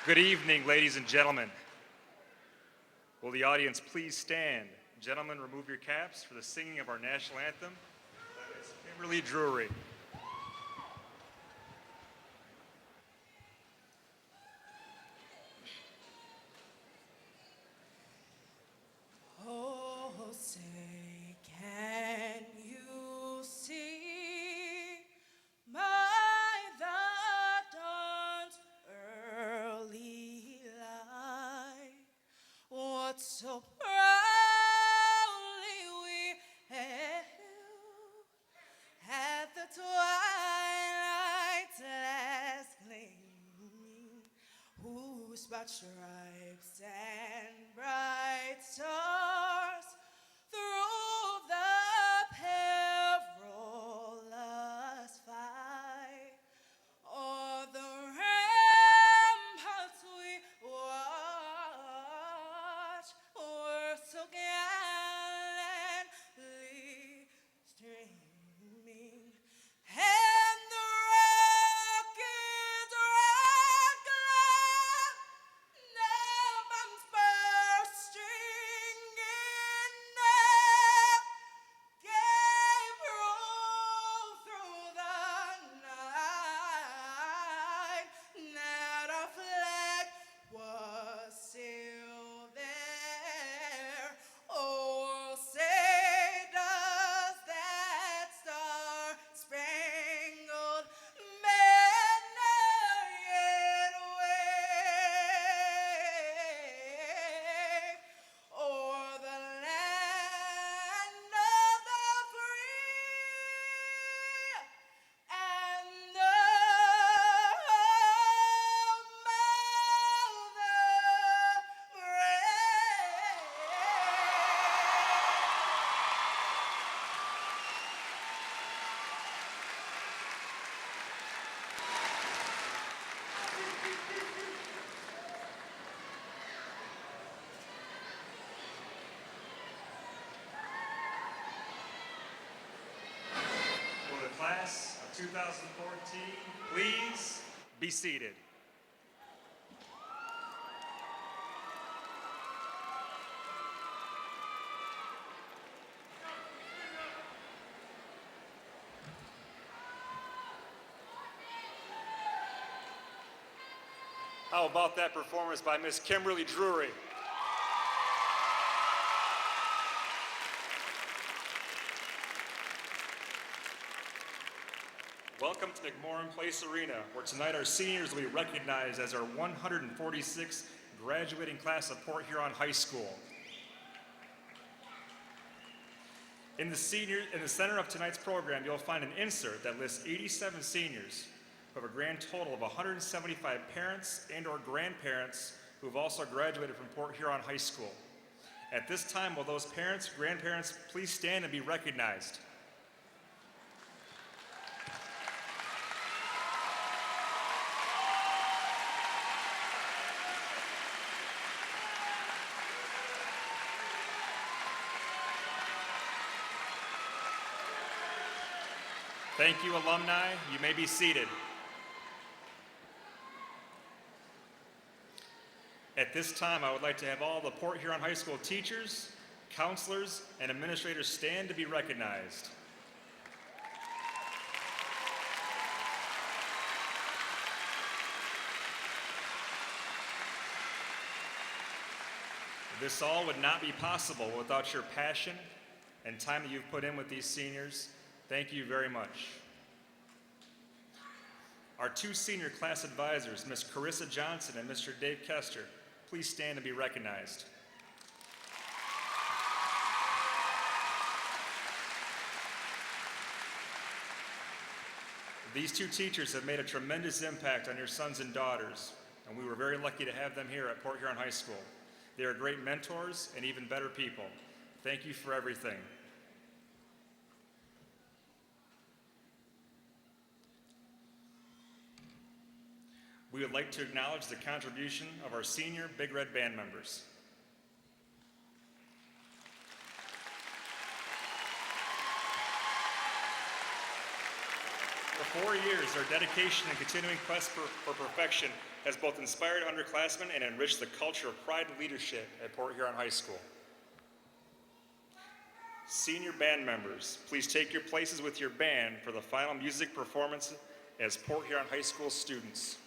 Good evening, ladies and gentlemen. Will the audience please stand? Gentlemen, remove your caps for the singing of our national anthem by Miss Kimberly Drury. Oh, say, can you see by the dawn's early light what so proudly we hailed at the twilight's last gleaming, whose broad stripes and bright stars through the perilous fight o'er the ramparts we watched were so gallantly streaming, and the rocket's red glare their bombs bursting in air gave proof through the night that our flag was still there. Oh, say does that star-spangled banner yet wave o'er the land of the free and the home of the brave? Will the class of 2014 please be seated? How about that performance by Miss Kimberly Drury? Welcome to McMorran Place Arena, where tonight our seniors will be recognized as our 146th graduating class of Port Huron High School. In the center of tonight's program, you'll find an insert that lists 87 seniors who have a grand total of 175 parents and or grandparents who have also graduated from Port Huron High School. At this time, will those parents, grandparents, please stand and be recognized? Thank you, alumni. You may be seated. At this time, I would like to have all the Port Huron High School teachers, counselors, and administrators stand to be recognized. This all would not be possible without your passion and time that you've put in with these seniors. Thank you very much. Our two senior class advisors, Ms. Carissa Johnson and Mr. Dave Kester, please stand and be recognized. These two teachers have made a tremendous impact on your sons and daughters, and we were very lucky to have them here at Port Huron High School. They are great mentors and even better people. Thank you for everything. We would like to acknowledge the contribution of our senior Big Red Band members. The 4 years, their dedication and continuing quest for perfection has both inspired underclassmen and enriched the culture of pride and leadership at Port Huron High School. Senior band members, please take your places with your band for the final music performance as Port Huron High School students.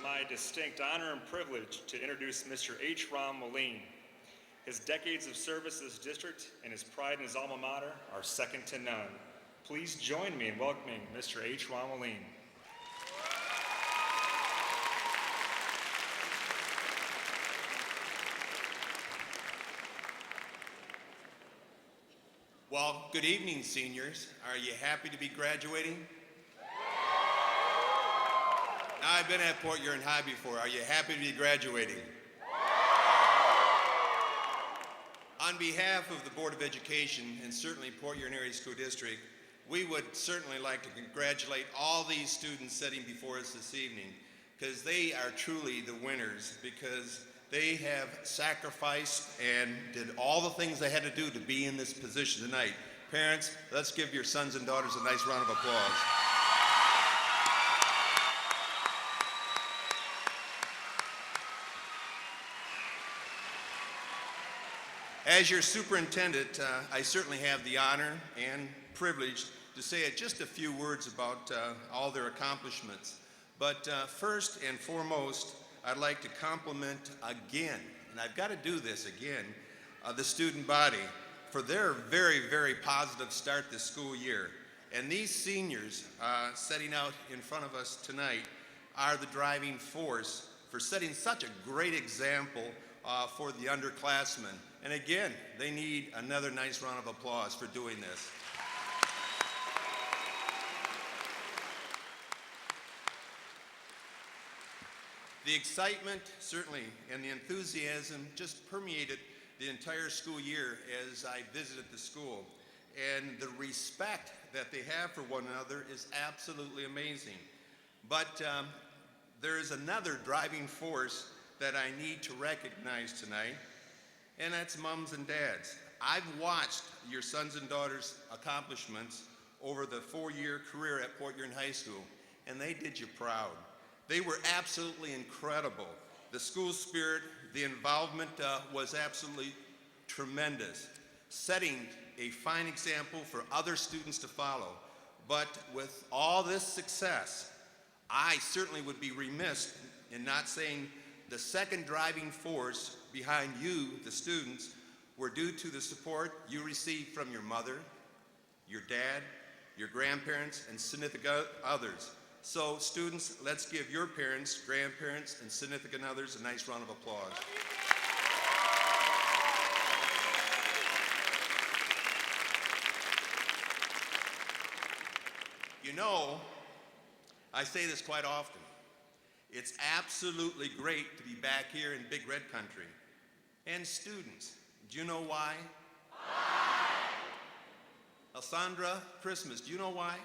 my distinct honor and privilege to introduce Mr. H. Ron Moline. His decades of service to this district and his pride in his alma mater are second to none. Please join me in welcoming Mr. H. Ron Moline. Well, good evening, seniors. Are you happy to be graduating? Now, I've been at Port Huron High before. Are you happy to be graduating? On behalf of the Board of Education and certainly Port Huron Area School District, we would certainly like to congratulate all these students sitting before us this evening, because they are truly the winners, because they have sacrificed and did all the things they had to do to be in this position tonight. Parents, let's give your sons and daughters a nice round of applause. As your superintendent, I certainly have the honor and privilege to say just a few words about all their accomplishments. But first and foremost, I'd like to compliment again, and I've got to do this again, the student body for their very, very positive start this school year. And these seniors setting out in front of us tonight are the driving force for setting such a great example for the underclassmen. And again, they need another nice round of applause for doing this. The excitement, certainly, and the enthusiasm just permeated the entire school year as I visited the school. And the respect that they have for one another is absolutely amazing. But there is another driving force that I need to recognize tonight, and that's moms and dads. I've watched your sons and daughters' accomplishments over the 4-year career at Port Huron High School, and they did you proud. They were absolutely incredible. The school spirit, the involvement was absolutely tremendous, setting a fine example for other students to follow. But with all this success, I certainly would be remiss in not saying the second driving force behind you, the students, were due to the support you received from your mother, your dad, your grandparents, and significant others. So students, let's give your parents, grandparents, and significant others a nice round of applause. You know, I say this quite often. It's absolutely great to be back here in Big Red Country. And students, do you know why? Why? Alessandra Christmas, do you know why?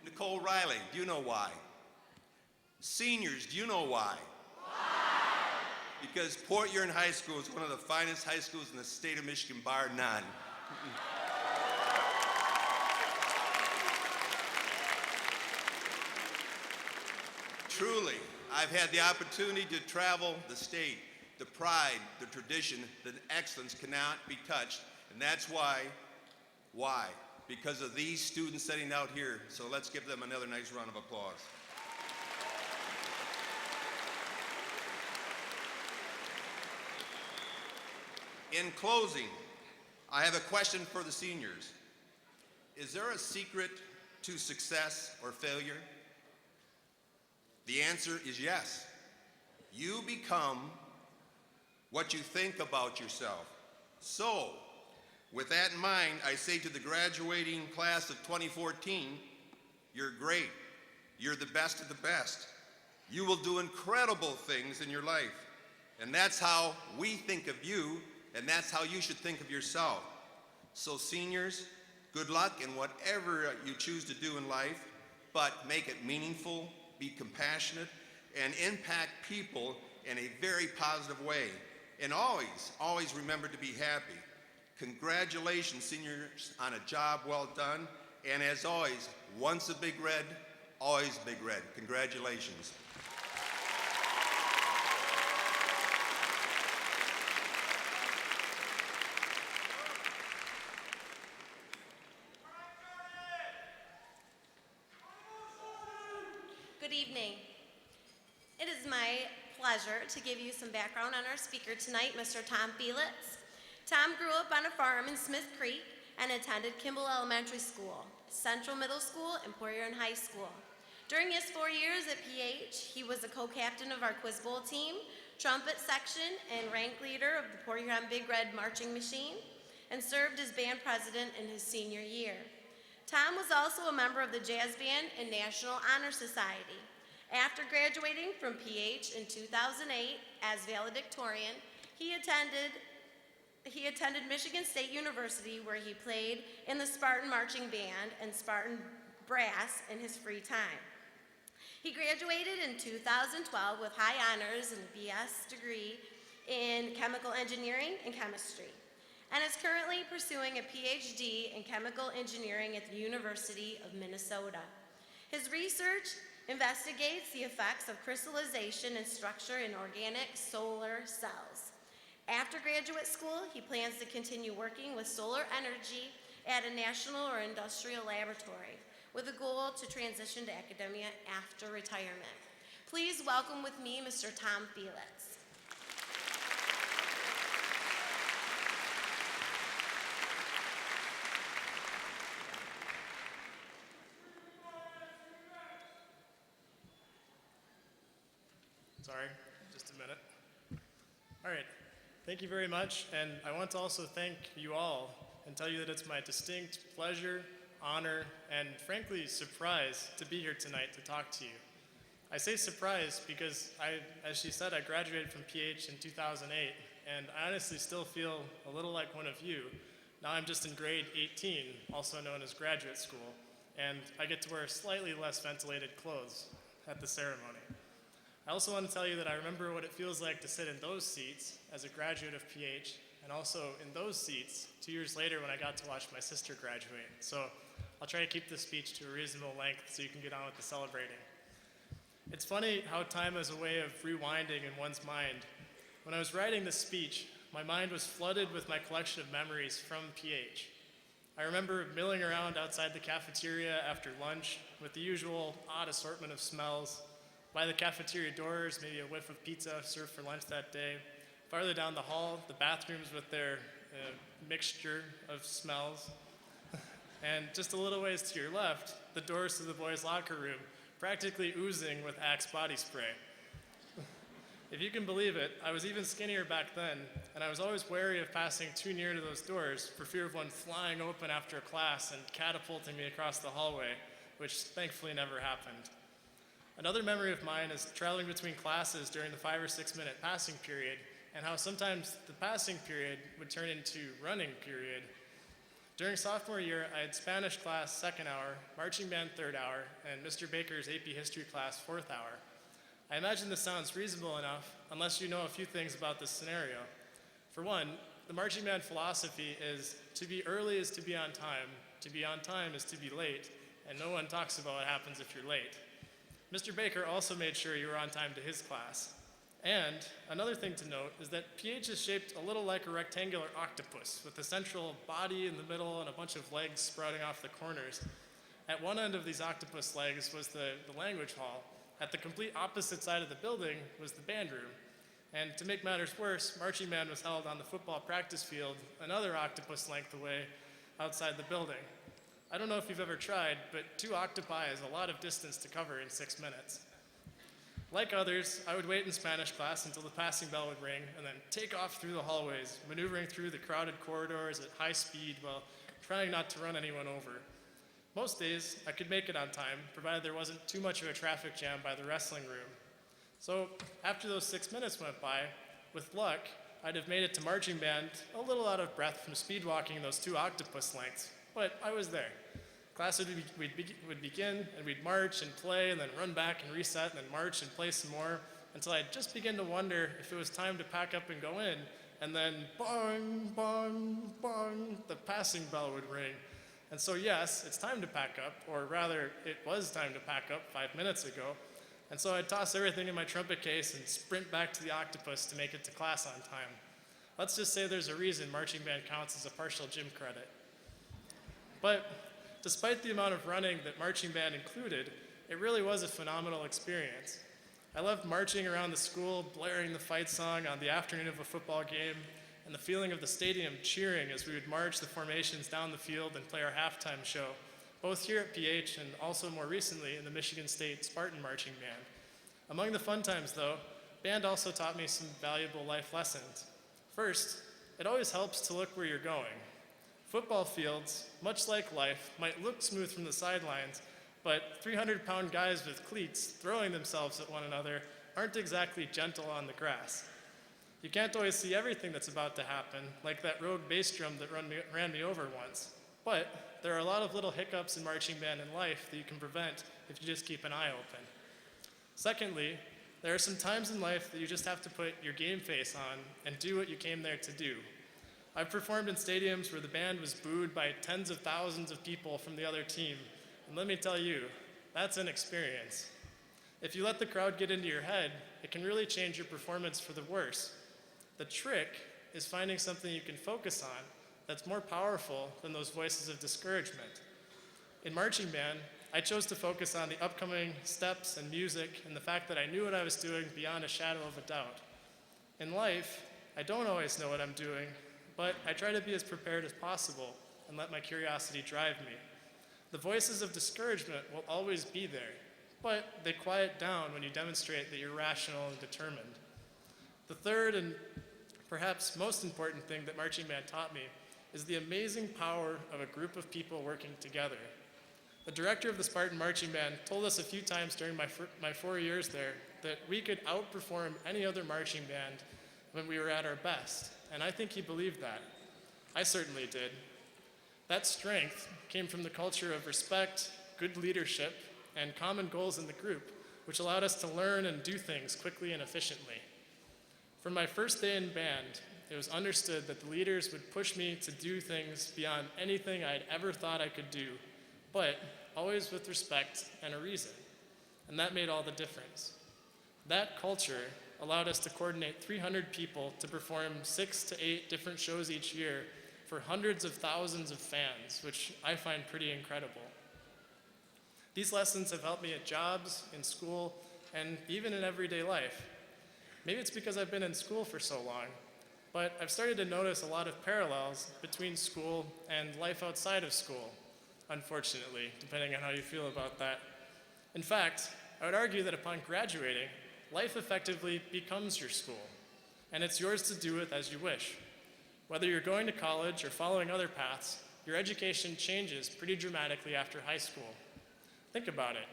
Nicole Riley, do you know why? Seniors, do you know why? Why? Because Port Huron High School is one of the finest high schools in the state of Michigan, bar none. Truly, I've had the opportunity to travel the state. The pride, the tradition, the excellence cannot be touched. And that's why? Because of these students sitting out here. So let's give them another nice round of applause. In closing, I have a question for the seniors. Is there a secret to success or failure? The answer is yes. You become what you think about yourself. So, with that in mind, I say to the graduating class of 2014, you're great. You're the best of the best. You will do incredible things in your life. And that's how we think of you, and that's how you should think of yourself. So seniors, good luck in whatever you choose to do in life, but make it meaningful, be compassionate, and impact people in a very positive way. And always remember to be happy. Congratulations, seniors, on a job well done. And as always, once a Big Red, always Big Red. Congratulations. Good evening. It is my pleasure to give you some background on our speaker tonight, Mr. Tom Felix. Tom grew up on a farm in Smith Creek and attended Kimball Elementary School, Central Middle School, and Port Huron High School. During his 4 years at PH, he was a co-captain of our Quiz Bowl team, trumpet section, and rank leader of the Port Huron Big Red Marching Machine, and served as band president in his senior year. Tom was also a member of the Jazz Band and National Honor Society. After graduating from PH in 2008 as valedictorian, he attended Michigan State University, where he played in the Spartan Marching Band and Spartan Brass in his free time. He graduated in 2012 with high honors and a BS degree in chemical engineering and chemistry, and is currently pursuing a PhD in chemical engineering at the University of Minnesota. His research investigates the effects of crystallization and structure in organic solar cells. After graduate school, he plans to continue working with solar energy at a national or industrial laboratory, with a goal to transition to academia after retirement. Please welcome with me Mr. Tom Felix. Sorry, just a minute. All right, thank you very much, and I want to also thank you all and tell you that it's my distinct pleasure, honor, and frankly, surprise to be here tonight to talk to you. I say surprise because as she said, I graduated from PH in 2008, and I honestly still feel a little like one of you. Now I'm just in grade 18, also known as graduate school, and I get to wear slightly less ventilated clothes at the ceremony. I also want to tell you that I remember what it feels like to sit in those seats as a graduate of PH, and also in those seats 2 years later when I got to watch my sister graduate. So I'll try to keep this speech to a reasonable length so you can get on with the celebrating. It's funny how time is a way of rewinding in one's mind. When I was writing this speech, my mind was flooded with my collection of memories from PH. I remember milling around outside the cafeteria after lunch with the usual odd assortment of smells. By the cafeteria doors, maybe a whiff of pizza served for lunch that day. Farther down the hall, the bathrooms with their mixture of smells. And just a little ways to your left, the doors to the boys' locker room, practically oozing with Axe body spray. If you can believe it, I was even skinnier back then, and I was always wary of passing too near to those doors for fear of one flying open after a class and catapulting me across the hallway, which thankfully never happened. Another memory of mine is traveling between classes during the 5 or 6 minute passing period, and how sometimes the passing period would turn into running period. During sophomore year, I had Spanish class second hour, marching band third hour, and Mr. Baker's AP history class fourth hour. I imagine this sounds reasonable enough, unless you know a few things about this scenario. For one, the marching band philosophy is to be early is to be on time is to be late, and no one talks about what happens if you're late. Mr. Baker also made sure you were on time to his class. And another thing to note is that PH is shaped a little like a rectangular octopus, with a central body in the middle and a bunch of legs sprouting off the corners. At one end of these octopus legs was the language hall. At the complete opposite side of the building was the band room. And to make matters worse, marching band was held on the football practice field, another octopus length away outside the building. I don't know if you've ever tried, but 2 octopi is a lot of distance to cover in 6 minutes. Like others, I would wait in Spanish class until the passing bell would ring and then take off through the hallways, maneuvering through the crowded corridors at high speed while trying not to run anyone over. Most days, I could make it on time, provided there wasn't too much of a traffic jam by the wrestling room. So after those 6 minutes went by, with luck, I'd have made it to marching band a little out of breath from speed walking those 2 octopus lengths, but I was there. Class would begin, and we'd march and play, and then run back and reset, and then march and play some more, until I'd just begin to wonder if it was time to pack up and go in, and then bong, bong, bong, the passing bell would ring. And so yes, it's time to pack up, or rather, it was time to pack up 5 minutes ago. And so I'd toss everything in my trumpet case and sprint back to the octopus to make it to class on time. Let's just say there's a reason marching band counts as a partial gym credit. But despite the amount of running that marching band included, it really was a phenomenal experience. I loved marching around the school, blaring the fight song on the afternoon of a football game, and the feeling of the stadium cheering as we would march the formations down the field and play our halftime show, both here at PH and also more recently in the Michigan State Spartan Marching Band. Among the fun times, though, band also taught me some valuable life lessons. First, it always helps to look where you're going. Football fields, much like life, might look smooth from the sidelines, but 300-pound guys with cleats throwing themselves at one another aren't exactly gentle on the grass. You can't always see everything that's about to happen, like that rogue bass drum that ran me over once. But there are a lot of little hiccups in marching band and life that you can prevent if you just keep an eye open. Secondly, there are some times in life that you just have to put your game face on and do what you came there to do. I've performed in stadiums where the band was booed by tens of thousands of people from the other team, and let me tell you, that's an experience. If you let the crowd get into your head, it can really change your performance for the worse. The trick is finding something you can focus on that's more powerful than those voices of discouragement. In marching band, I chose to focus on the upcoming steps and music and the fact that I knew what I was doing beyond a shadow of a doubt. In life, I don't always know what I'm doing, but I try to be as prepared as possible and let my curiosity drive me. The voices of discouragement will always be there, but they quiet down when you demonstrate that you're rational and determined. The third and perhaps most important thing that marching band taught me is the amazing power of a group of people working together. The director of the Spartan Marching Band told us a few times during my 4 years there that we could outperform any other marching band when we were at our best, and I think he believed that. I certainly did. That strength came from the culture of respect, good leadership, and common goals in the group, which allowed us to learn and do things quickly and efficiently. From my first day in band, it was understood that the leaders would push me to do things beyond anything I'd ever thought I could do, but always with respect and a reason. And that made all the difference. That culture allowed us to coordinate 300 people to perform 6 to 8 different shows each year for hundreds of thousands of fans, which I find pretty incredible. These lessons have helped me at jobs, in school, and even in everyday life. Maybe it's because I've been in school for so long, but I've started to notice a lot of parallels between school and life outside of school, unfortunately, depending on how you feel about that. In fact, I would argue that upon graduating, life effectively becomes your school, and it's yours to do with as you wish. Whether you're going to college or following other paths, your education changes pretty dramatically after high school. Think about it.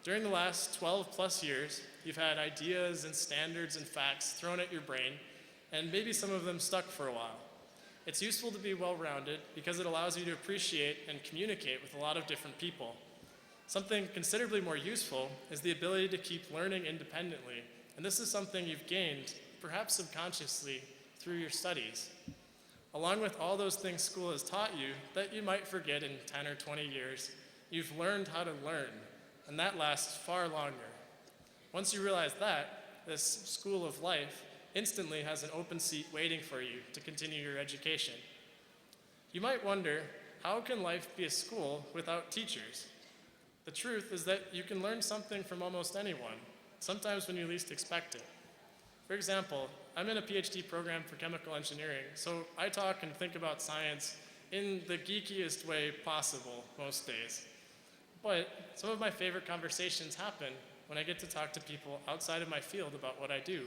During the last 12 plus years, you've had ideas and standards and facts thrown at your brain, and maybe some of them stuck for a while. It's useful to be well-rounded because it allows you to appreciate and communicate with a lot of different people. Something considerably more useful is the ability to keep learning independently, and this is something you've gained, perhaps subconsciously, through your studies. Along with all those things school has taught you that you might forget in 10 or 20 years, you've learned how to learn, and that lasts far longer. Once you realize that, this school of life instantly has an open seat waiting for you to continue your education. You might wonder, how can life be a school without teachers? The truth is that you can learn something from almost anyone, sometimes when you least expect it. For example, I'm in a PhD program for chemical engineering, so I talk and think about science in the geekiest way possible most days. But some of my favorite conversations happen when I get to talk to people outside of my field about what I do.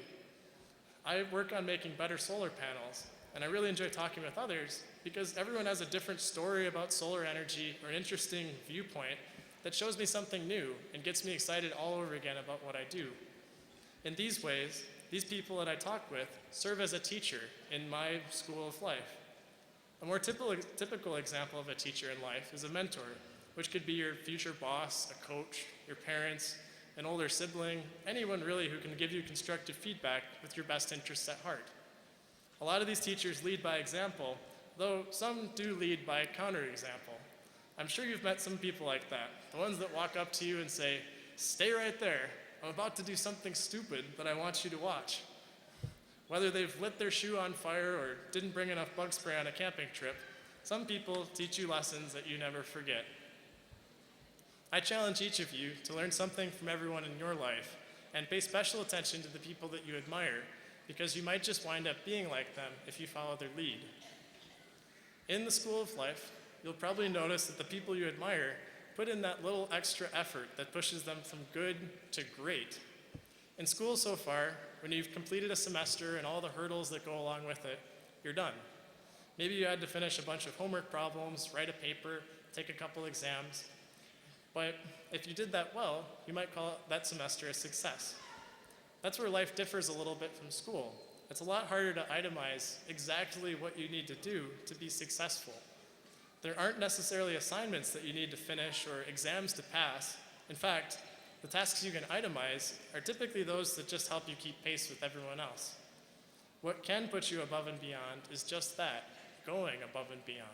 I work on making better solar panels, and I really enjoy talking with others because everyone has a different story about solar energy or an interesting viewpoint that shows me something new and gets me excited all over again about what I do. In these ways, these people that I talk with serve as a teacher in my school of life. A more typical example of a teacher in life is a mentor, which could be your future boss, a coach, your parents, an older sibling, anyone really who can give you constructive feedback with your best interests at heart. A lot of these teachers lead by example, though some do lead by counterexample. I'm sure you've met some people like that, the ones that walk up to you and say, "Stay right there, I'm about to do something stupid that I want you to watch." Whether they've lit their shoe on fire or didn't bring enough bug spray on a camping trip, some people teach you lessons that you never forget. I challenge each of you to learn something from everyone in your life and pay special attention to the people that you admire, because you might just wind up being like them if you follow their lead. In the school of life, you'll probably notice that the people you admire put in that little extra effort that pushes them from good to great. In school so far, when you've completed a semester and all the hurdles that go along with it, you're done. Maybe you had to finish a bunch of homework problems, write a paper, take a couple exams. But if you did that well, you might call that semester a success. That's where life differs a little bit from school. It's a lot harder to itemize exactly what you need to do to be successful. There aren't necessarily assignments that you need to finish or exams to pass. In fact, the tasks you can itemize are typically those that just help you keep pace with everyone else. What can put you above and beyond is just that, going above and beyond.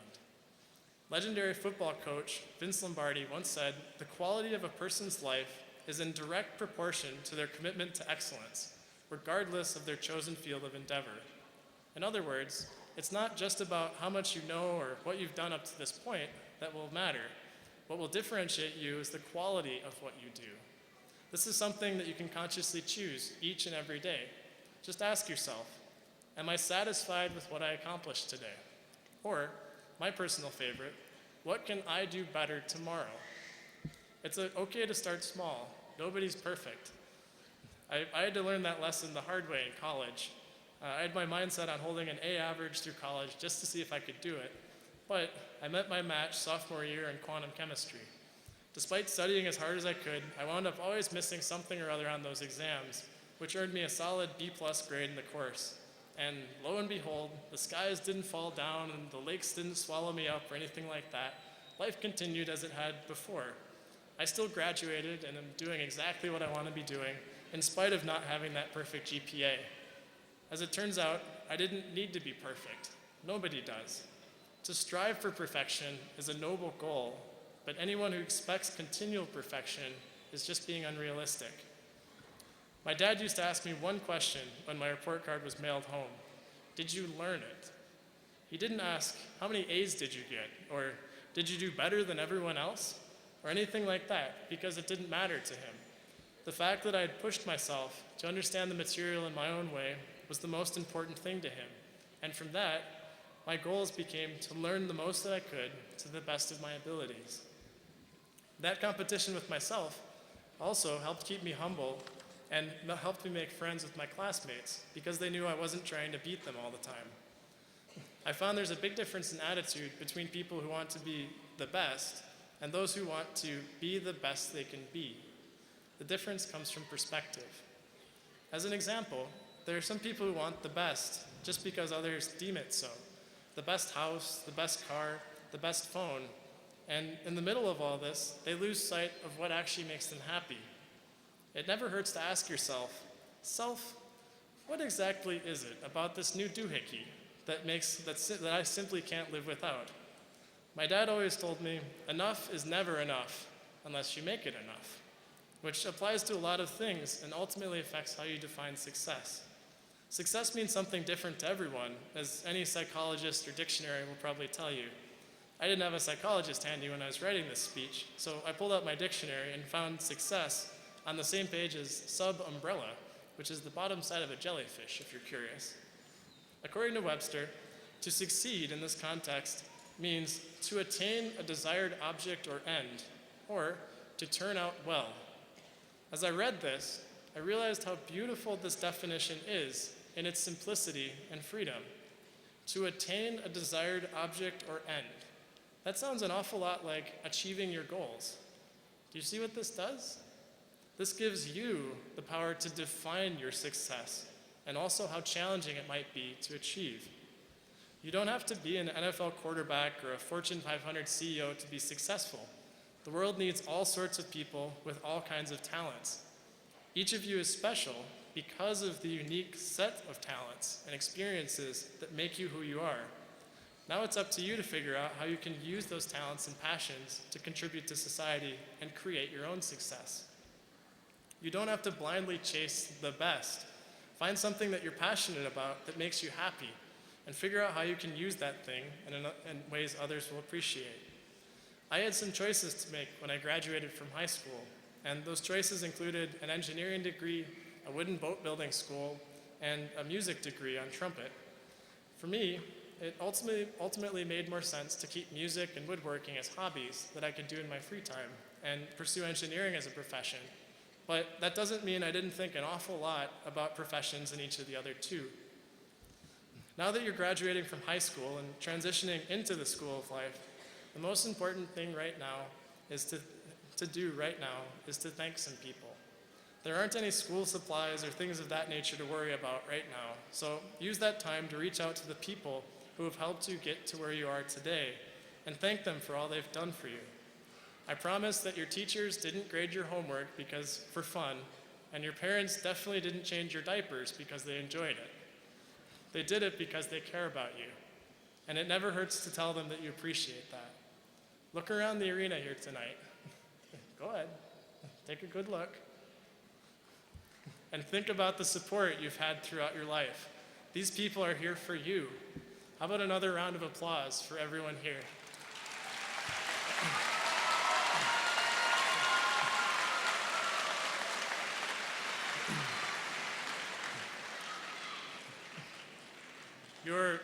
Legendary football coach Vince Lombardi once said, "The quality of a person's life is in direct proportion to their commitment to excellence, regardless of their chosen field of endeavor." In other words, it's not just about how much you know or what you've done up to this point that will matter. What will differentiate you is the quality of what you do. This is something that you can consciously choose each and every day. Just ask yourself, am I satisfied with what I accomplished today? Or, my personal favorite, what can I do better tomorrow? It's okay to start small. Nobody's perfect. I had to learn that lesson the hard way in college. I had my mindset on holding an A average through college just to see if I could do it. But I met my match sophomore year in quantum chemistry. Despite studying as hard as I could, I wound up always missing something or other on those exams, which earned me a solid B+ grade in the course. And lo and behold, the skies didn't fall down and the lakes didn't swallow me up or anything like that. Life continued as it had before. I still graduated and am doing exactly what I want to be doing, in spite of not having that perfect GPA. As it turns out, I didn't need to be perfect. Nobody does. To strive for perfection is a noble goal, but anyone who expects continual perfection is just being unrealistic. My dad used to ask me one question when my report card was mailed home. Did you learn it? He didn't ask, how many A's did you get? Or did you do better than everyone else? Or anything like that, because it didn't matter to him. The fact that I had pushed myself to understand the material in my own way was the most important thing to him. And from that, my goals became to learn the most that I could to the best of my abilities. That competition with myself also helped keep me humble and helped me make friends with my classmates because they knew I wasn't trying to beat them all the time. I found there's a big difference in attitude between people who want to be the best and those who want to be the best they can be. The difference comes from perspective. As an example, there are some people who want the best just because others deem it so. The best house, the best car, the best phone. And in the middle of all this, they lose sight of what actually makes them happy. It never hurts to ask yourself, what exactly is it about this new doohickey that I simply can't live without? My dad always told me, enough is never enough unless you make it enough, which applies to a lot of things and ultimately affects how you define success. Success means something different to everyone, as any psychologist or dictionary will probably tell you. I didn't have a psychologist handy when I was writing this speech, so I pulled out my dictionary and found success on the same page as sub-umbrella, which is the bottom side of a jellyfish, if you're curious. According to Webster, to succeed in this context means to attain a desired object or end, or to turn out well. As I read this, I realized how beautiful this definition is in its simplicity and freedom. To attain a desired object or end. That sounds an awful lot like achieving your goals. Do you see what this does? This gives you the power to define your success and also how challenging it might be to achieve. You don't have to be an NFL quarterback or a Fortune 500 CEO to be successful. The world needs all sorts of people with all kinds of talents. Each of you is special because of the unique set of talents and experiences that make you who you are. Now it's up to you to figure out how you can use those talents and passions to contribute to society and create your own success. You don't have to blindly chase the best. Find something that you're passionate about that makes you happy, and figure out how you can use that thing in ways others will appreciate. I had some choices to make when I graduated from high school, and those choices included an engineering degree, a wooden boat building school, and a music degree on trumpet. For me, it ultimately made more sense to keep music and woodworking as hobbies that I could do in my free time and pursue engineering as a profession. But that doesn't mean I didn't think an awful lot about professions in each of the other two. Now that you're graduating from high school and transitioning into the school of life, the most important thing right now is to thank some people. There aren't any school supplies or things of that nature to worry about right now, so use that time to reach out to the people who have helped you get to where you are today and thank them for all they've done for you. I promise that your teachers didn't grade your homework for fun, and your parents definitely didn't change your diapers because they enjoyed it. They did it because they care about you, and it never hurts to tell them that you appreciate that. Look around the arena here tonight. Go ahead, take a good look. And think about the support you've had throughout your life. These people are here for you. How about another round of applause for everyone here?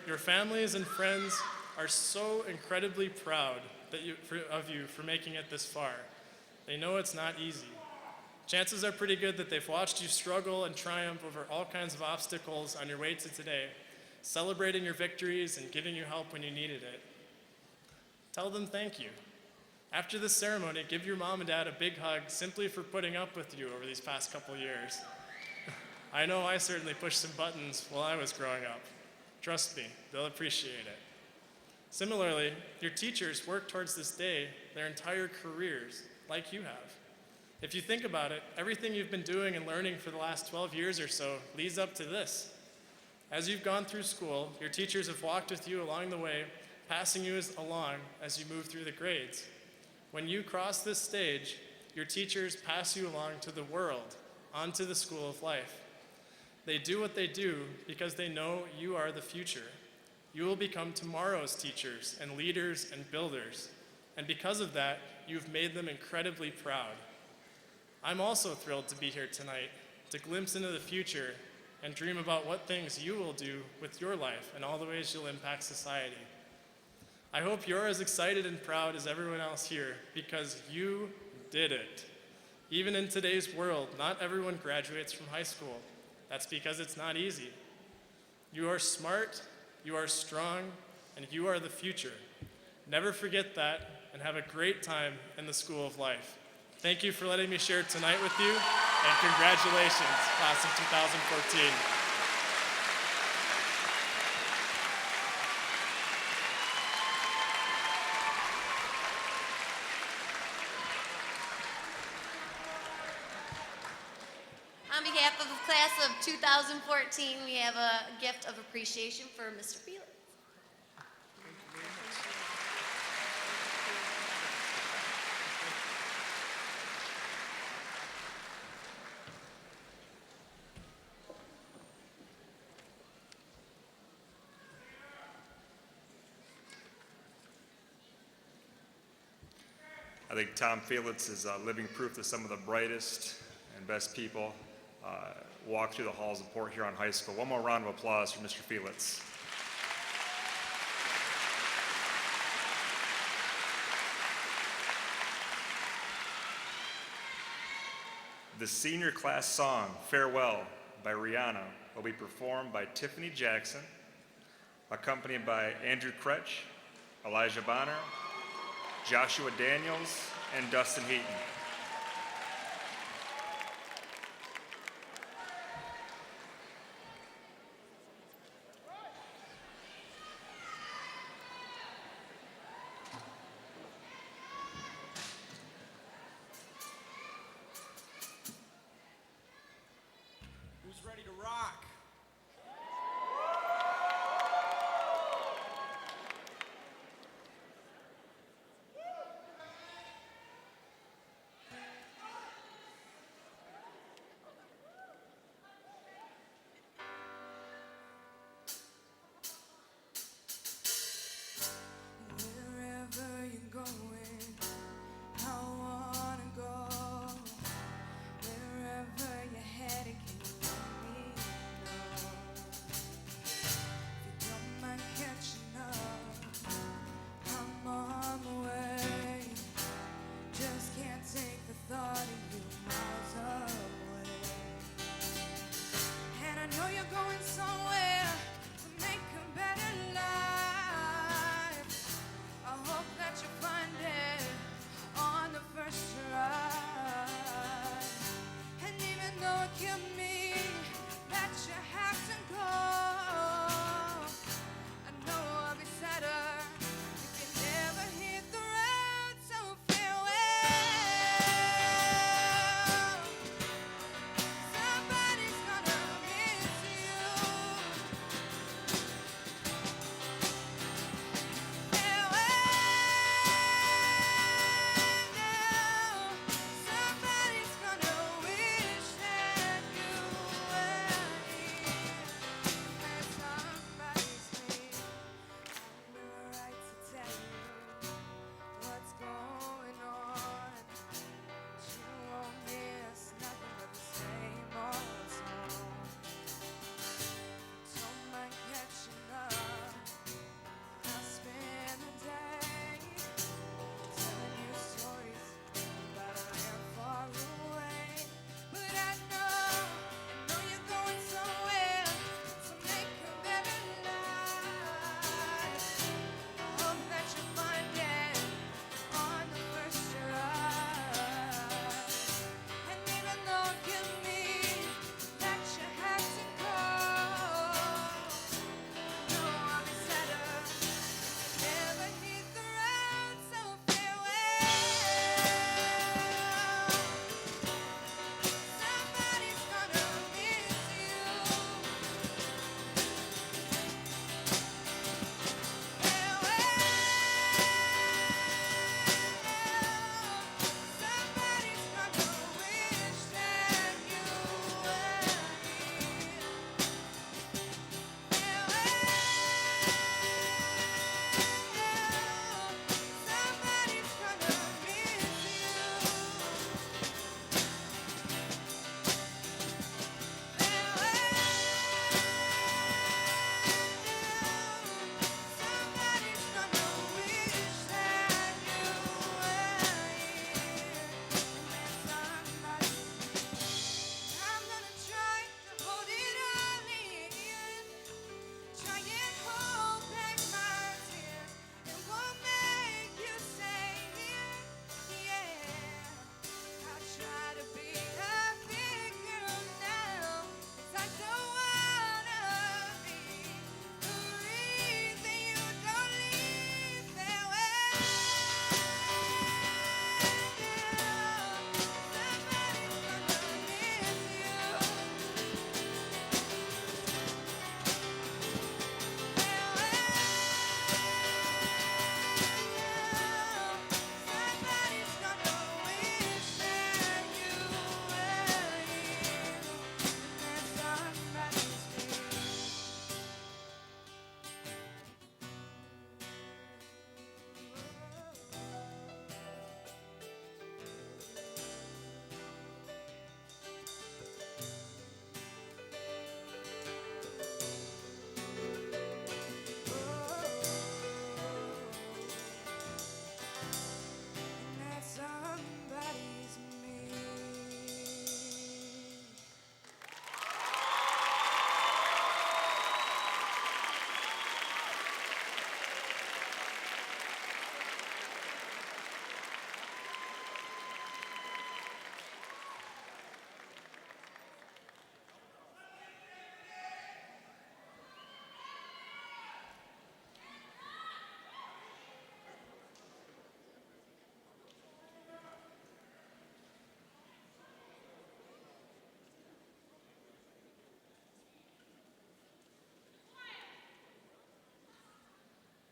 Your families and friends are so incredibly proud of you for making it this far. They know it's not easy. Chances are pretty good that they've watched you struggle and triumph over all kinds of obstacles on your way to today, celebrating your victories and giving you help when you needed it. Tell them thank you. After this ceremony, give your mom and dad a big hug simply for putting up with you over these past couple years. I know I certainly pushed some buttons while I was growing up. Trust me, they'll appreciate it. Similarly, your teachers work towards this day their entire careers, like you have. If you think about it, everything you've been doing and learning for the last 12 years or so leads up to this. As you've gone through school, your teachers have walked with you along the way, passing you along as you move through the grades. When you cross this stage, your teachers pass you along to the world, onto the school of life. They do what they do because they know you are the future. You will become tomorrow's teachers and leaders and builders. And because of that, you've made them incredibly proud. I'm also thrilled to be here tonight to glimpse into the future and dream about what things you will do with your life and all the ways you'll impact society. I hope you're as excited and proud as everyone else here because you did it. Even in today's world, not everyone graduates from high school. That's because it's not easy. You are smart, you are strong, and you are the future. Never forget that and have a great time in the school of life. Thank you for letting me share tonight with you, and congratulations, class of 2014. On behalf of the class of 2014, we have a gift of appreciation for Mr. Felix. I think Tom Felix is living proof that some of the brightest and best people walk through the halls of Port Huron High School. One more round of applause for Mr. Felix. The senior class song, Farewell, by Rihanna, will be performed by Tiffany Jackson, accompanied by Andrew Kretsch, Elijah Bonner, Joshua Daniels, and Dustin Heaton. Who's ready to rock?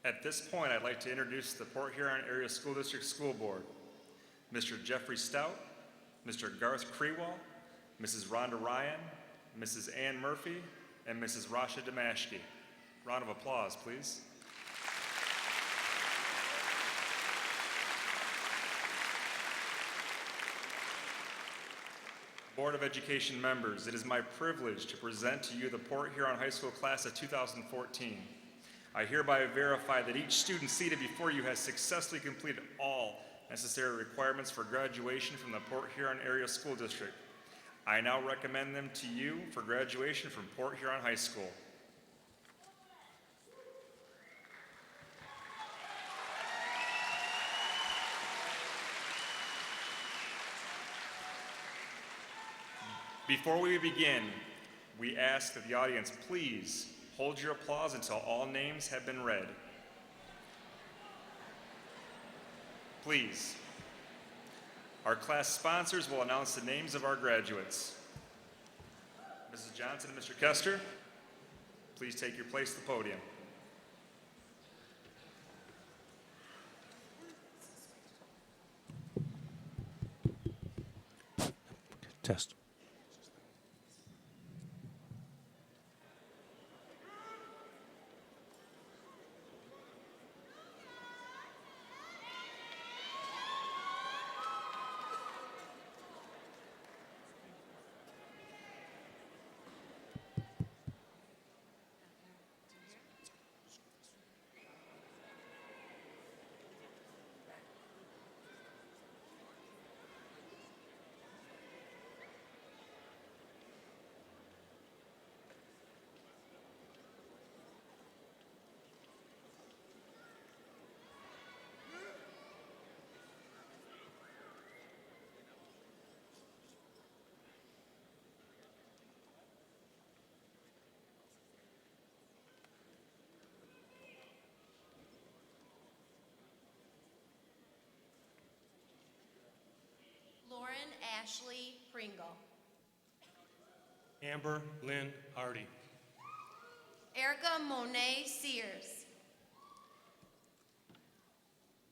At this point, I'd like to introduce the Port Huron Area School District School Board. Mr. Jeffrey Stout, Mr. Garth Krewall, Mrs. Rhonda Ryan, Mrs. Ann Murphy, and Mrs. Rasha Damashki. Round of applause, please. Board of Education members, it is my privilege to present to you the Port Huron High School class of 2014. I hereby verify that each student seated before you has successfully completed all necessary requirements for graduation from the Port Huron Area School District. I now recommend them to you for graduation from Port Huron High School. Before we begin, we ask that the audience please hold your applause until all names have been read. Please. Our class sponsors will announce the names of our graduates. Mrs. Johnson and Mr. Kester, please take your place at the podium. Test. Lauren Ashley Pringle. Amber Lynn Hardy. Erica Monet Sears.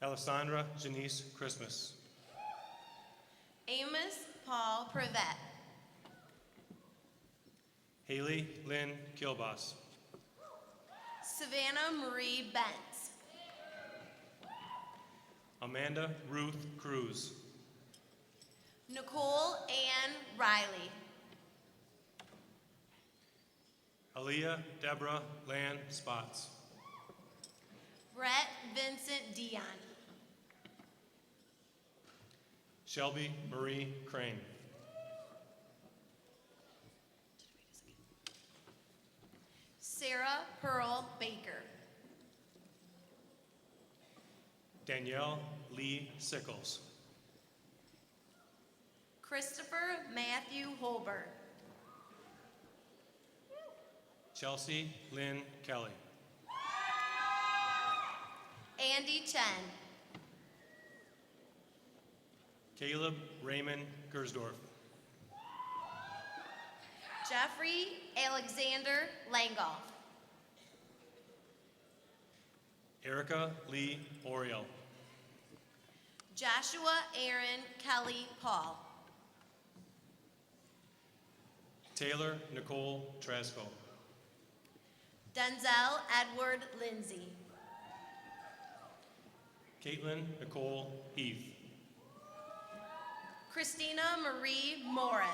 Alessandra Janice Christmas. Amos Paul Prevet. Haley Lynn Kilbas. Savannah Marie Bentz. Amanda Ruth Cruz. Nicole Ann Riley. Aaliyah Deborah Land Spots. Brett Vincent Dion. Shelby Marie Crane. Sarah Pearl Baker. Danielle Lee Sickles. Christopher Matthew Holbert. Chelsea Lynn Kelly. Andy Chen. Caleb Raymond Gersdorf. Jeffrey Alexander Langoff. Erica Lee Oriel. Joshua Aaron Kelly Paul. Taylor Nicole Trasco. Denzel Edward Lindsay. Caitlin Nicole Heath. Christina Marie Morris.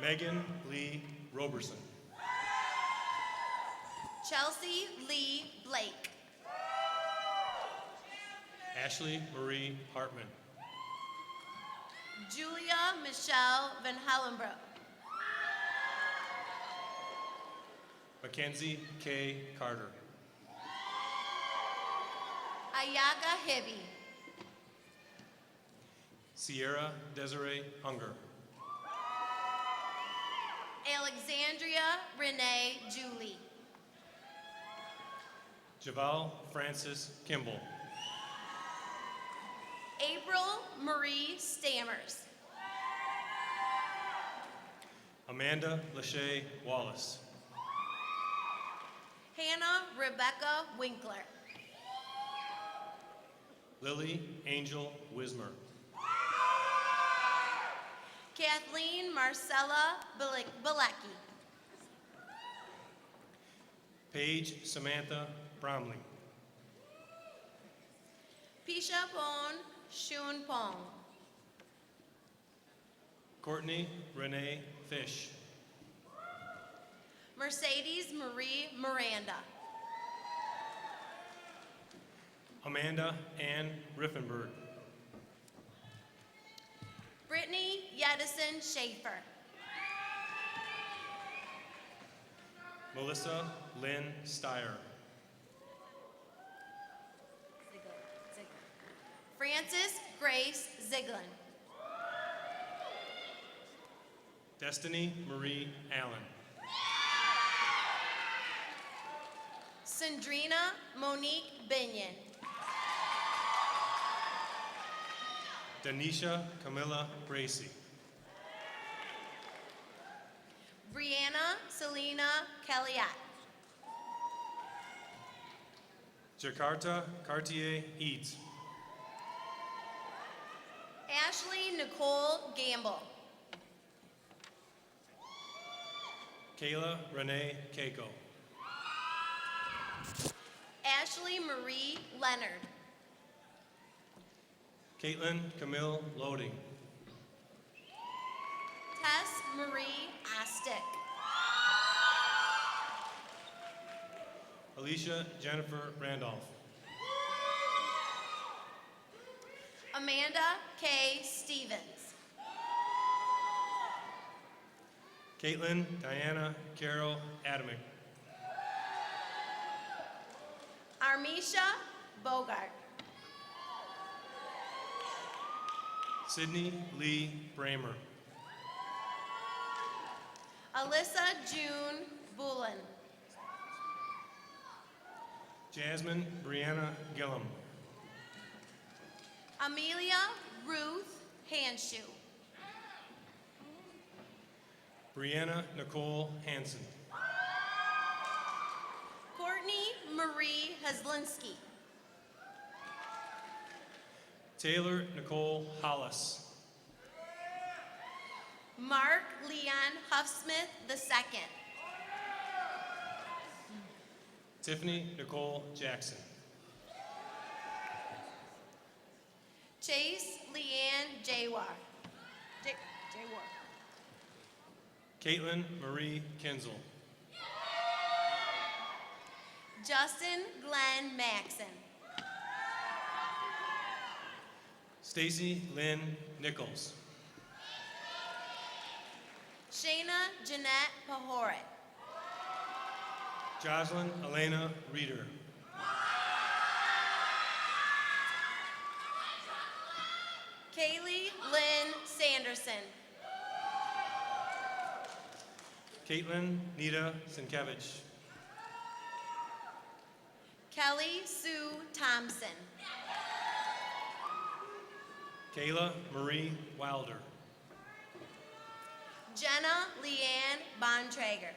Megan Lee Roberson. Chelsea Lee Blake. Ashley Marie Hartman. Julia Michelle Van Hellenbroek. Mackenzie K. Carter. Ayaka Hibby. Sierra Desiree Hunger. Alexandria Renee Julie. Javal Francis Kimball. April Marie Stammers. Amanda Lachey Wallace. Rebecca Winkler. Lily Angel Wismer. Kathleen Marcella Bilecki. Paige Samantha Bromley. Pisha Bon Shun Pong. Courtney Renee Fish. Mercedes Marie Miranda. Amanda Ann Riffenberg. Brittany Yedison Schaefer. Melissa Lynn Steyer. Frances Grace Ziglin. Destiny Marie Allen. Sandrina Monique Binion. Denisha Camilla Bracy. Brianna Selena Kellyat. Jakarta Cartier Eads. Ashley Nicole Gamble. Kayla Renee Keiko. Ashley Marie Leonard. Caitlin Camille Loading. Tess Marie Ostick. Alicia Jennifer Randolph. Amanda K. Stevens. Caitlin Diana Carol Adamick. Armisha Bogart. Sydney Lee Bramer. Alyssa June Bullen. Jasmine Brianna Gillum. Amelia Ruth Hanshoe. Brianna Nicole Hansen. Courtney Marie Haslinski. Taylor Nicole Hollis. Mark Leon Huffsmith II. Tiffany Nicole Jackson. Chase Leanne Jaywar. Jaywar. Caitlin Marie Kinzel. Justin Glenn Maxon. Stacy Lynn Nichols. Shayna Jeanette Pahoret. Jocelyn Elena Reeder. Kaylee Lynn Sanderson. Caitlin Nita Sienkiewicz. Kelly Sue Thompson. Kayla Marie Wilder. Jenna Leanne Bontrager.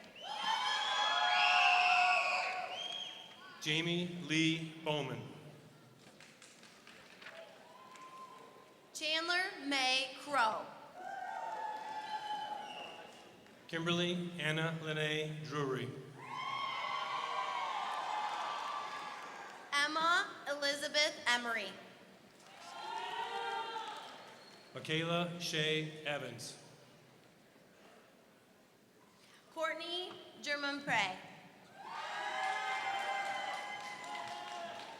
Jamie Lee Bowman. Chandler May Crow. Kimberly Anna Lene Drury. Emma Elizabeth Emery. Michaela Shea Evans. Courtney German Prey.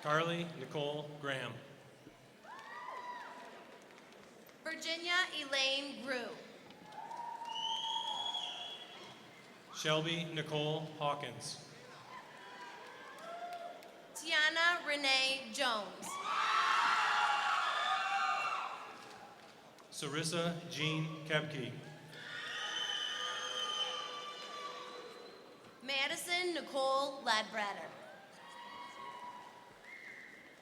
Carly Nicole Graham. Virginia Elaine Grew. Shelby Nicole Hawkins. Tiana Renee Jones. Sarissa Jean Kepke. Madison Nicole Ledbretter.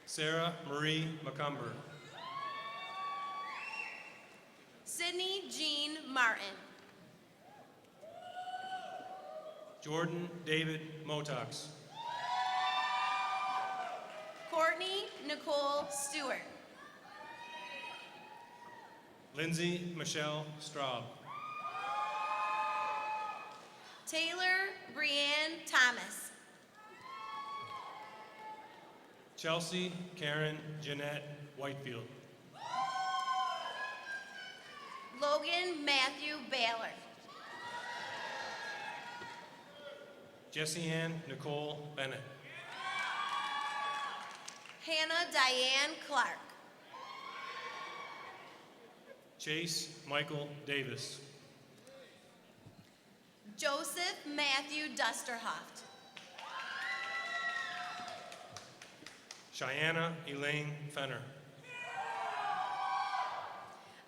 Sarah Marie McCumber. Sydney Jean Martin. Jordan David Motox. Courtney Nicole Stewart. Lindsay Michelle Straub. Taylor Brianne Thomas. Chelsea Karen Jeanette Whitefield. Logan Matthew Baylor. Jessie Ann Nicole Bennett. Hannah Diane Clark. Chase Michael Davis. Joseph Matthew Dusterhoft. Cheyenne Elaine Fenner.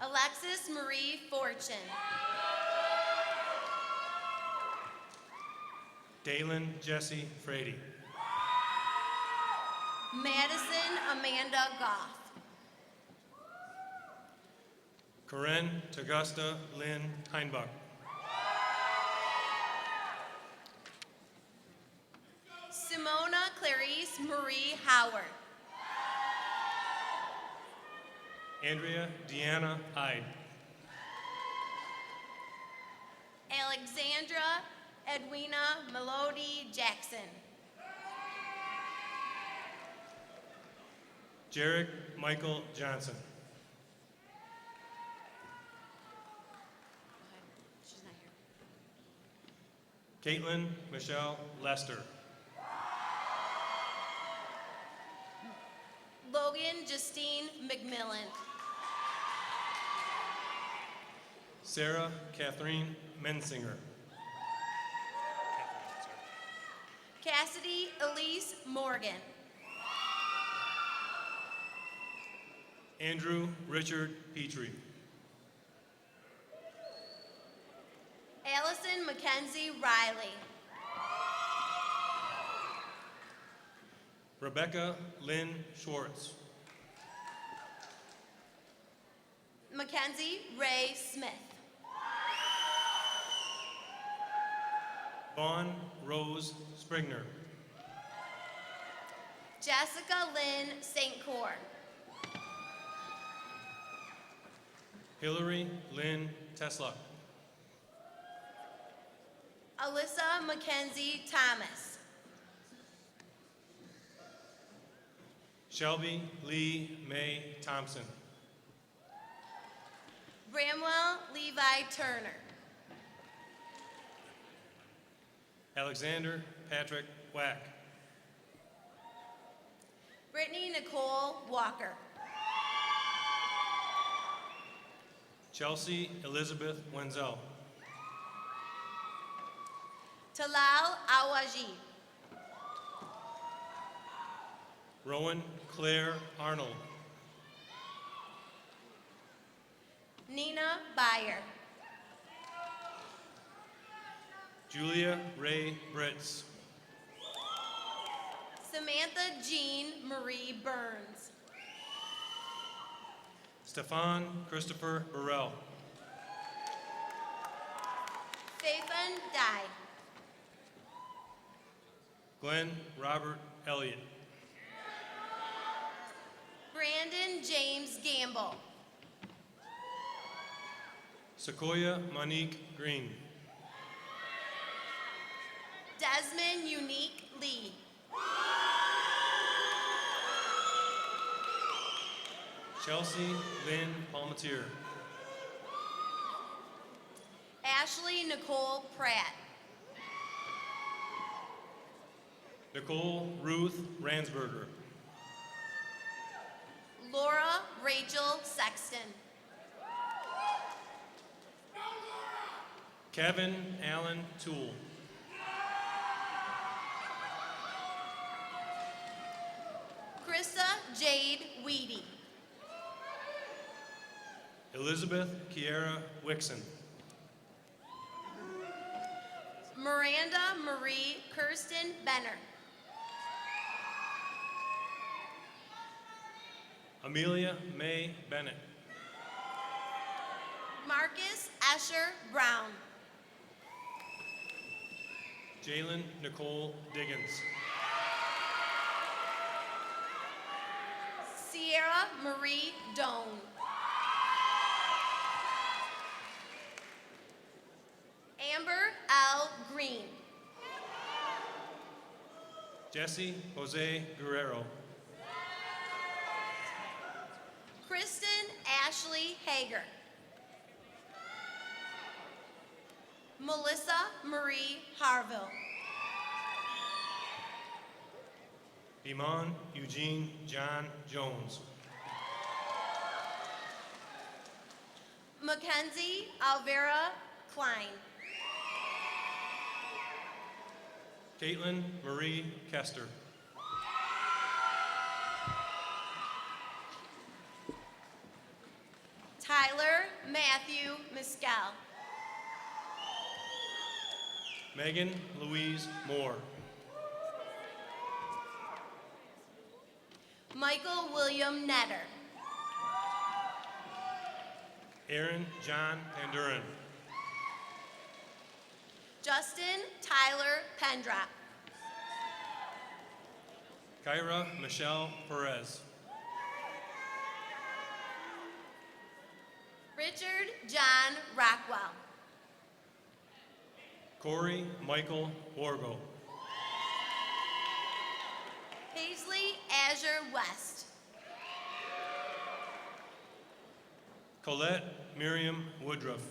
Alexis Marie Fortune. Dalen Jesse Frady. Madison Amanda Goff. Corinne Tagusta Lynn Heinbach. Simona Clarice Marie Howard. Andrea Deanna Hyde. Alexandra Edwina Melody Jackson. Jarek Michael Johnson. She's not here. Caitlin Michelle Lester. Logan Justine McMillan. Sarah Catherine Mensinger. Cassidy Elise Morgan. Andrew Richard Petrie. Allison Mackenzie Riley. Rebecca Lynn Schwartz. Mackenzie Ray Smith. Vaughn Rose Sprigner. Jessica Lynn St. Cor. Hillary Lynn Tesla. Alyssa Mackenzie Thomas. Shelby Lee May Thompson. Bramwell Levi Turner. Alexander Patrick Wack. Brittany Nicole Walker. Chelsea Elizabeth Wenzel. Talal Awaji. Rowan Claire Arnold. Nina Byer. Julia Ray Britz. Samantha Jean Marie Burns. Stefan Christopher Burrell. Faithan Dye. Glenn Robert Elliott. Brandon James Gamble. Sequoia Monique Green. Desmond Unique Lee. Chelsea Lynn Palmatier. Ashley Nicole Pratt. Nicole Ruth Ransberger. Laura Rachel Sexton. Kevin Allen Toole. Krista Jade Weedy. Elizabeth Kiera Wixon. Miranda Marie Kirsten Benner. Amelia May Bennett. Marcus Escher Brown. Jalen Nicole Diggins. Sarah Marie Doan. Amber L. Green. Jesse Jose Guerrero. Kristen Ashley Hager. Melissa Marie Harville. Iman Eugene John Jones. Mackenzie Alvera Klein. Caitlin Marie Kester. Tyler Matthew Mescal. Megan Louise Moore. Michael William Netter. Aaron John Pandurin. Justin Tyler Pendrop. Kyra Michelle Perez. Richard John Rockwell. Corey Michael Borgo. Paisley Azure West. Colette Miriam Woodruff.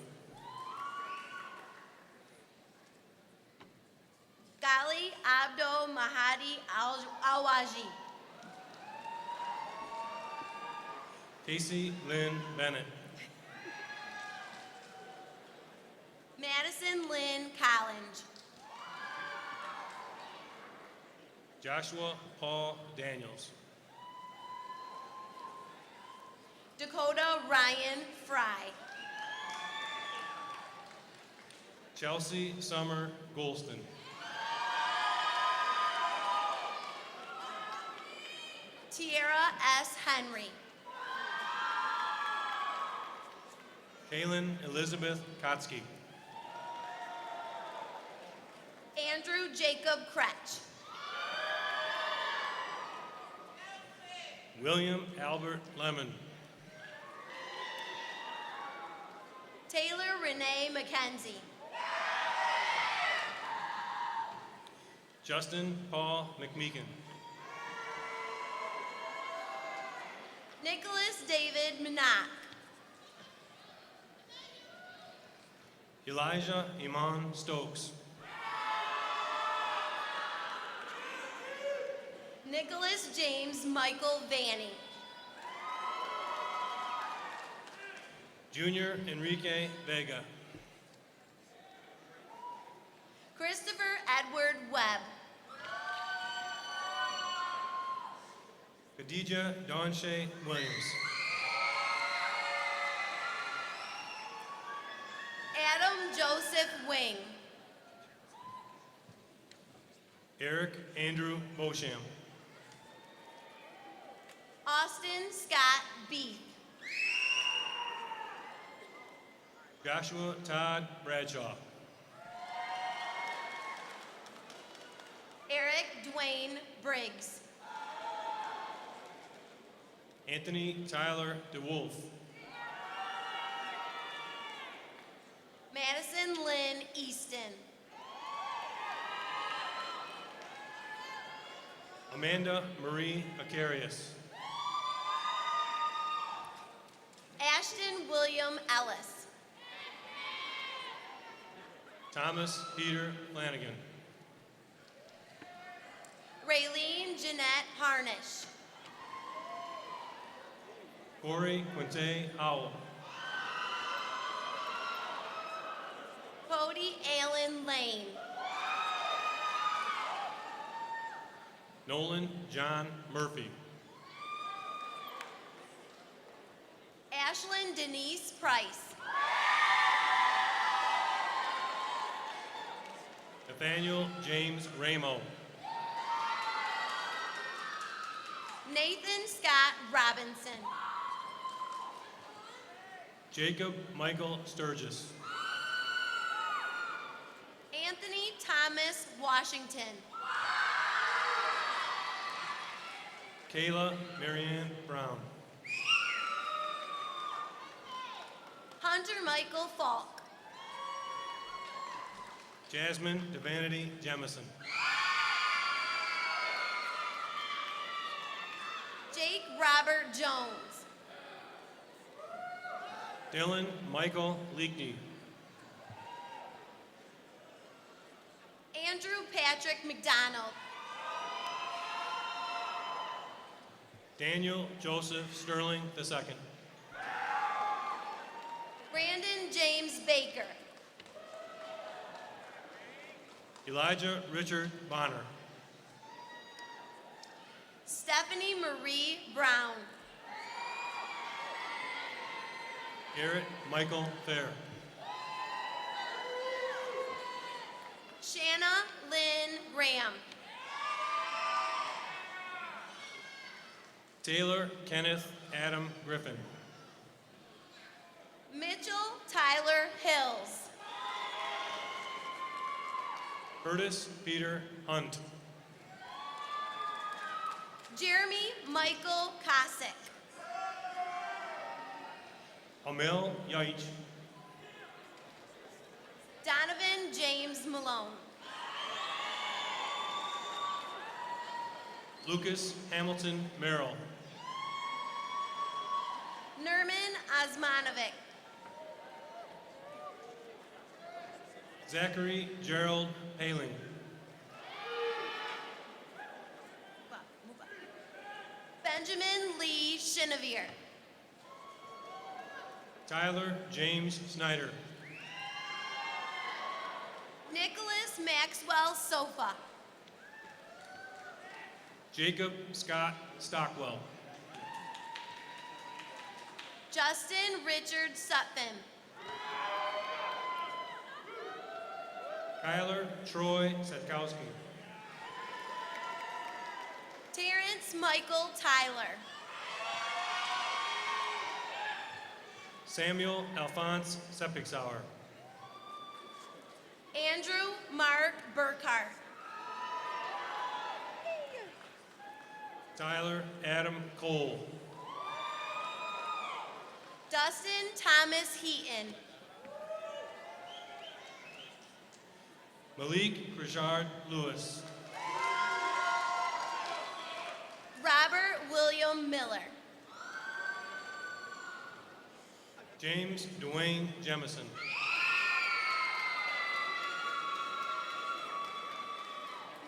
Gali Abdo Mahadi Awaji. Casey Lynn Bennett. Madison Lynn Collins. Joshua Paul Daniels. Dakota Ryan Fry. Chelsea Summer Golston. Tierra S. Henry. Kaylin Elizabeth Kotsky. Andrew Jacob Kretsch. William Albert Lemon. Taylor Renee McKenzie. Justin Paul McMeekin. Nicholas David Minot. Elijah Iman Stokes. Nicholas James Michael Vanny. Junior Enrique Vega. Christopher Edward Webb. Khadijah Donshay Williams. Adam Joseph Wing. Eric Andrew Beauchamp. Austin Scott Beeth. Joshua Todd Bradshaw. Eric Dwayne Briggs. Anthony Tyler DeWolf. Madison Lynn Easton. Amanda Marie Acarius. Ashton William Ellis. Thomas Peter Flanagan. Raylene Jeanette Harnish. Corey Quinte Howell. Cody Allen Lane. Nolan John Murphy. Ashlyn Denise Price. Nathaniel James Ramo. Nathan Scott Robinson. Jacob Michael Sturgis. Anthony Thomas Washington. Kayla Marianne Brown. Hunter Michael Falk. Jasmine Divinity Jemison. Jake Robert Jones. Dylan Michael Leakney. Andrew Patrick McDonald. Daniel Joseph Sterling II. Brandon James Baker. Elijah Richard Bonner. Stephanie Marie Brown. Garrett Michael Fair. Shanna Lynn Graham. Taylor Kenneth Adam Griffin. Mitchell Tyler Hills. Curtis Peter Hunt. Jeremy Michael Kosick. Amel Yaich. Donovan James Malone. Lucas Hamilton Merrill. Nerman Osmanovic. Zachary Gerald Paling. Benjamin Lee Shinavere. Tyler James Snyder. Nicholas Maxwell Sofa. Jacob Scott Stockwell. Justin Richard Sutphin. Kyler Troy Setkowski. Terrence Michael Tyler. Samuel Alphonse Sepixauer. Andrew Mark Burkhart. Tyler Adam Cole. Dustin Thomas Heaton. Malik Richard Lewis. Robert William Miller. James Dwayne Jemison.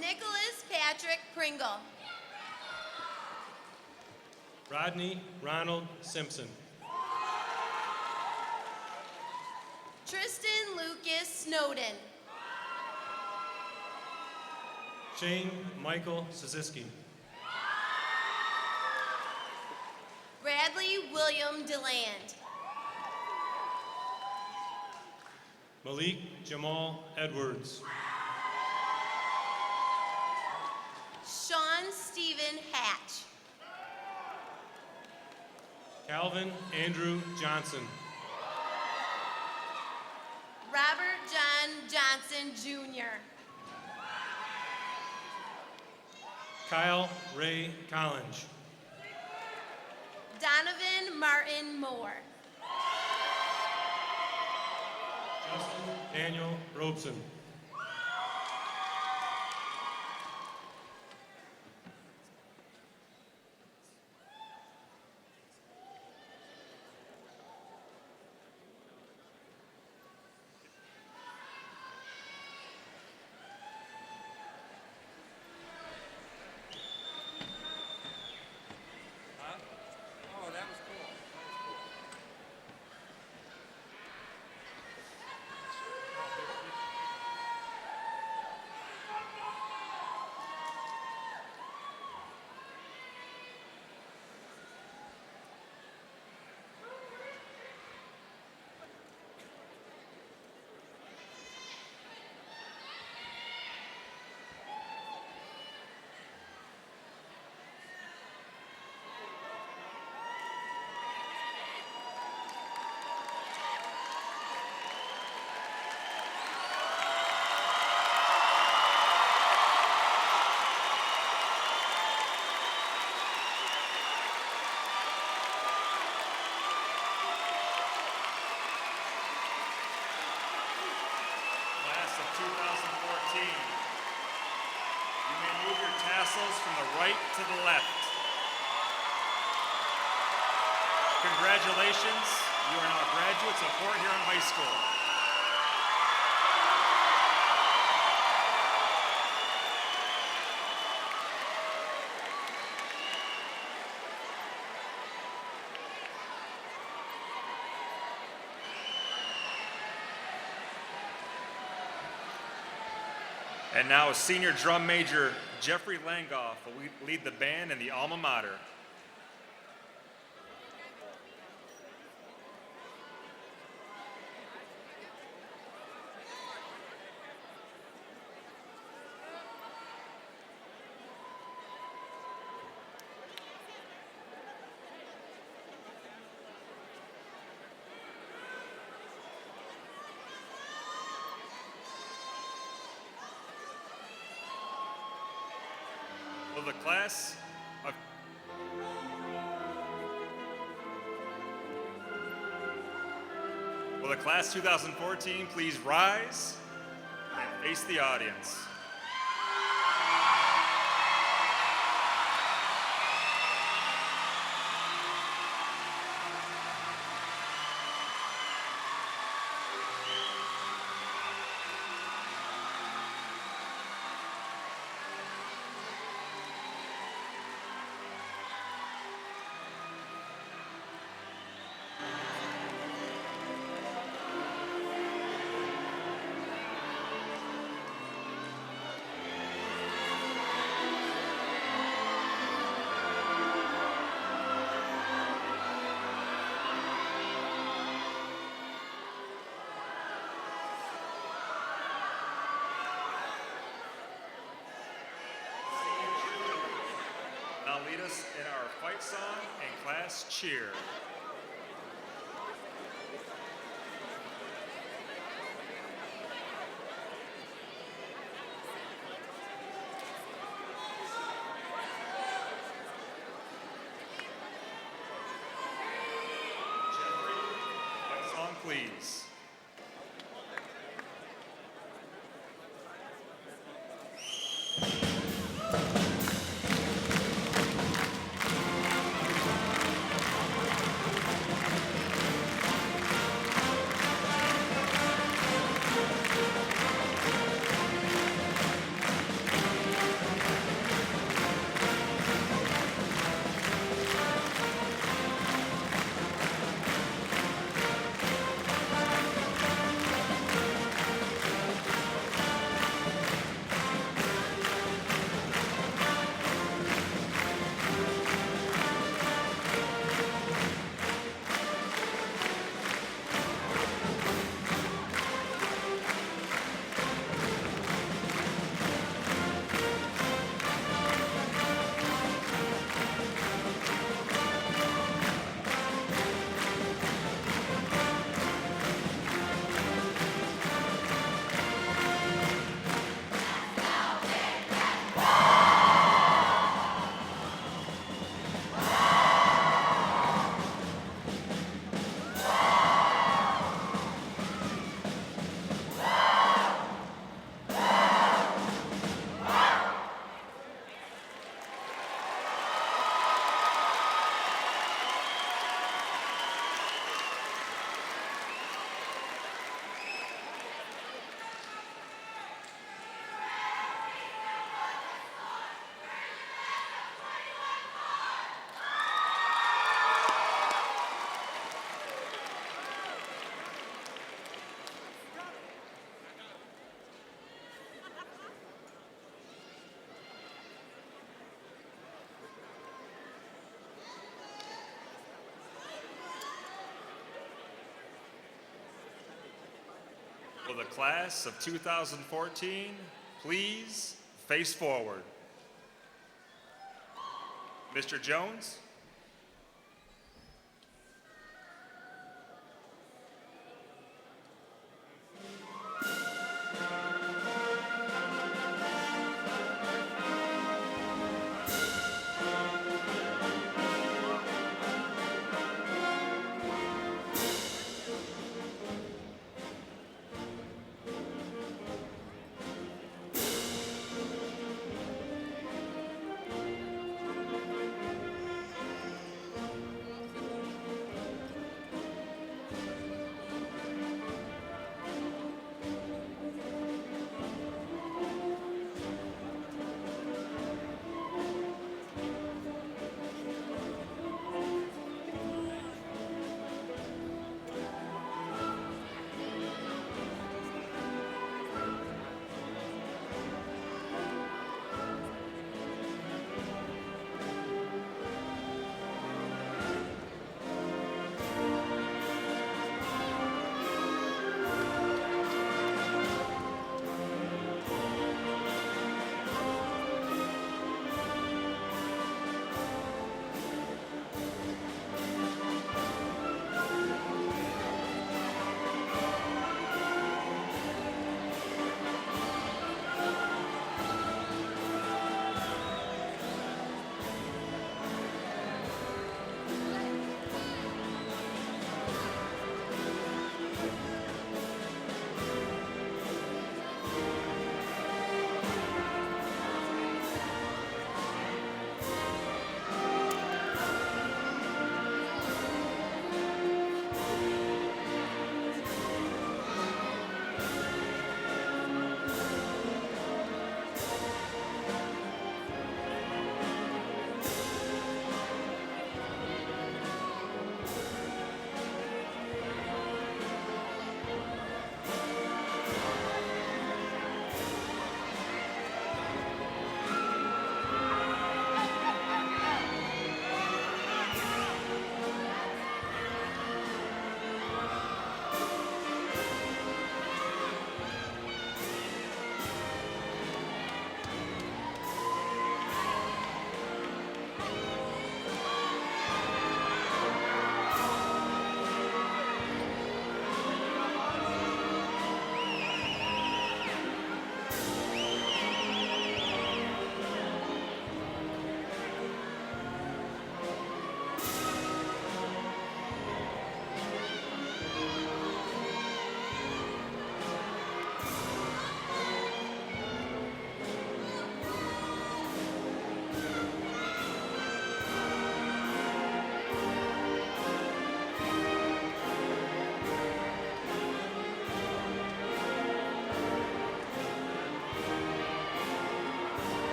Nicholas Patrick Pringle. Rodney Ronald Simpson. Tristan Lucas Snowden. Shane Michael Szyszewski. Bradley William DeLand. Malik Jamal Edwards. Sean Stephen Hatch. Calvin Andrew Johnson. Robert John Johnson Jr. Kyle Ray Collins. Donovan Martin Moore. Justin Daniel Robeson. Oh, that was cool. right to the left. Congratulations, you are now graduates of Fort Huron High School. And now senior drum major Jeffrey Langoff will lead the band in the alma mater. Will the class of Will the class 2014 please rise and face the audience? Now lead us in our fight song and class cheer. Jeffrey, fight song please. Will the class of 2014 please face forward? Mr. Jones?